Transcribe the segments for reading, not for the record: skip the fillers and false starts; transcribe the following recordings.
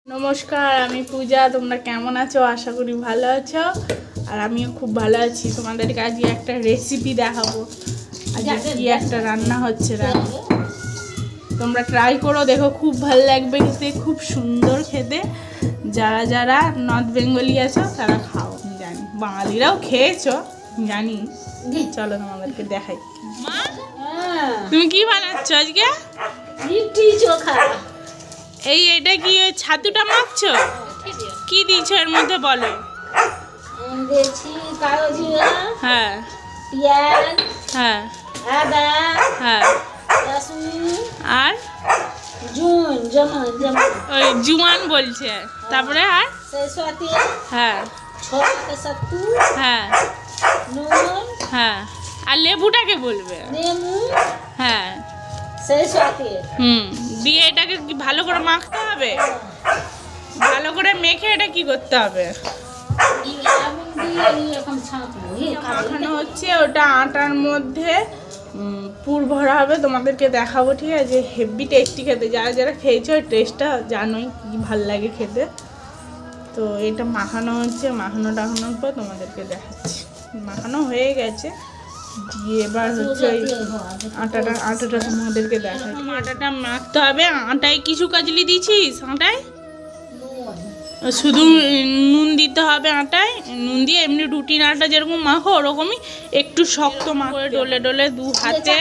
নমস্কার, আমি পূজা। তোমরা কেমন আছো? আশা করি ভালো আছো। আর আমিও খুব ভালো আছি। তোমাদেরকে আজকে একটা রেসিপি দেখাবো। আজকে কি একটা রান্না হচ্ছে, তোমরা ট্রাই করো, দেখো খুব ভালো লাগবে খেতে, খুব সুন্দর খেতে। যারা যারা নর্থ বেঙ্গলি আছো তারা খাও, জানি বাঙালিরাও খেয়েছো জানি। চলো তোমাদেরকে দেখাই। মা, তুমি কি বানাচ্ছ আজকে? লিট্টি চোখা। এটা কি ওই ছাতুটা মাখছো? কি দিয়েছো এর মধ্যে বলো? দিয়েছি কালো জিরা, হ্যাঁ, পেঁয়াজ, হ্যাঁ, আদা, হ্যাঁ, রসুন আর জমান ওই জুয়ান বলছে। তারপরে আর সরষে তেল, হ্যাঁ, ছোলা সত্তু, হ্যাঁ, নুন, হ্যাঁ, আর লেবুটাকে বলবে। নেমু, হ্যাঁ, সরষে তেল। দিয়ে এটাকে কি ভালো করে মাখতে হবে? ভালো করে মেখে এটা কি করতে হবে? এমন দিয়ে এরকম ছাঁকবো। মাখানো হচ্ছে, ওটা আটার মধ্যে পুর ভরা হবে। তোমাদেরকে দেখাবো, ঠিক আছে? হেভি টেস্টি খেতে। যারা যারা খেয়েছো ওই টেস্টটা জানোই কি ভাল লাগে খেতে। তো এটা মাখানো হচ্ছে, মাখানো টাখানোর পর তোমাদেরকে দেখাচ্ছি। মাখানো হয়ে গেছে, দিয়ে এবার হচ্ছে ওই আটাটা তোমাদেরকে দেখাই। আটাটা মাখতে হবে। আটায় কিছু কাজলি দিয়েছিস? আটায় শুধু নুন দিতে হবে। আটায় নুন দিয়ে এমনি রুটিন আটা যেরকম মাখো ওরকমই একটু শক্ত মাখে ডলে ডলে দু হাতে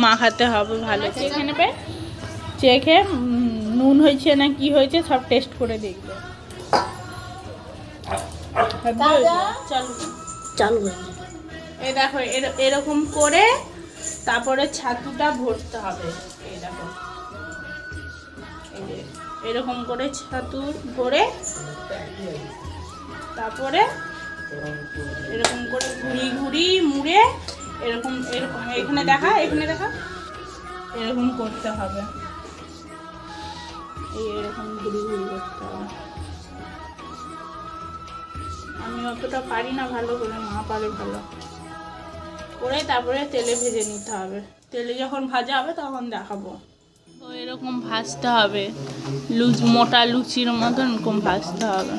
মাখাতে হবে। ভালো চেখে নেবে, চেখে নুন হয়েছে না কি হয়েছে সব টেস্ট করে দেখবে। চালু এই দেখো এরকম করে তারপরে ছাতুটা ভরতে হবে। এই দেখো এরকম করে ছাতু ভরে তারপরে এরকম করে ঘুরি মুড়ে এরকম এখানে দেখা এরকম করতে হবে। এরকম ঘুরি করতে হবে। আমি অতটা পারি না ভালো করে, মা পারে ভালো করে। তারপরে তেলে ভেজে নিতে হবে। তেলে যখন ভাজা হবে তখন দেখাবো। তো এরকম ভাজতে হবে, মোটা লুচির মতন এরকম ভাজতে হবে।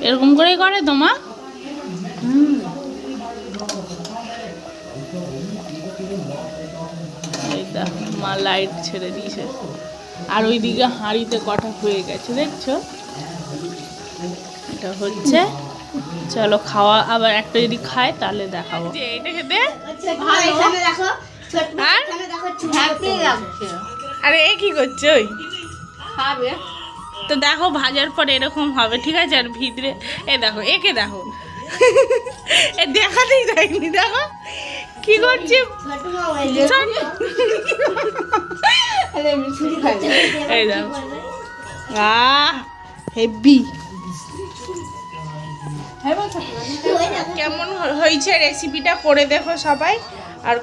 এরকম করেই করে তো মা? এই দেখো মা লাইট ছেড়ে দিয়েছে। আর ওইদিকে হাঁড়িতে কটা হয়ে গেছে দেখছো? এটা হচ্ছে। চলো খাওয়া, আবার একটা যদি খায় তাহলে দেখাবো। এটা খেতে আরে এ কি করছে? ওই খাবে তো দেখো, ভাজার পরে এরকম হবে, ঠিক আছে? আর ভিতরে দেখো, একে দেখো, এ দেখাতেই যায়নি। দেখো কি করছে, এই দেখো। হেভি কেমন হয়েছে রেসিপিটা করে দেখো সবাই, আর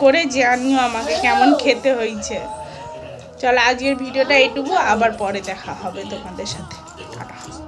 করে জানিও আমাকে কেমন খেতে হয়েছে। চলো আজকের ভিডিওটা এইটুকু, আবার পরে দেখা হবে তোমাদের সাথে।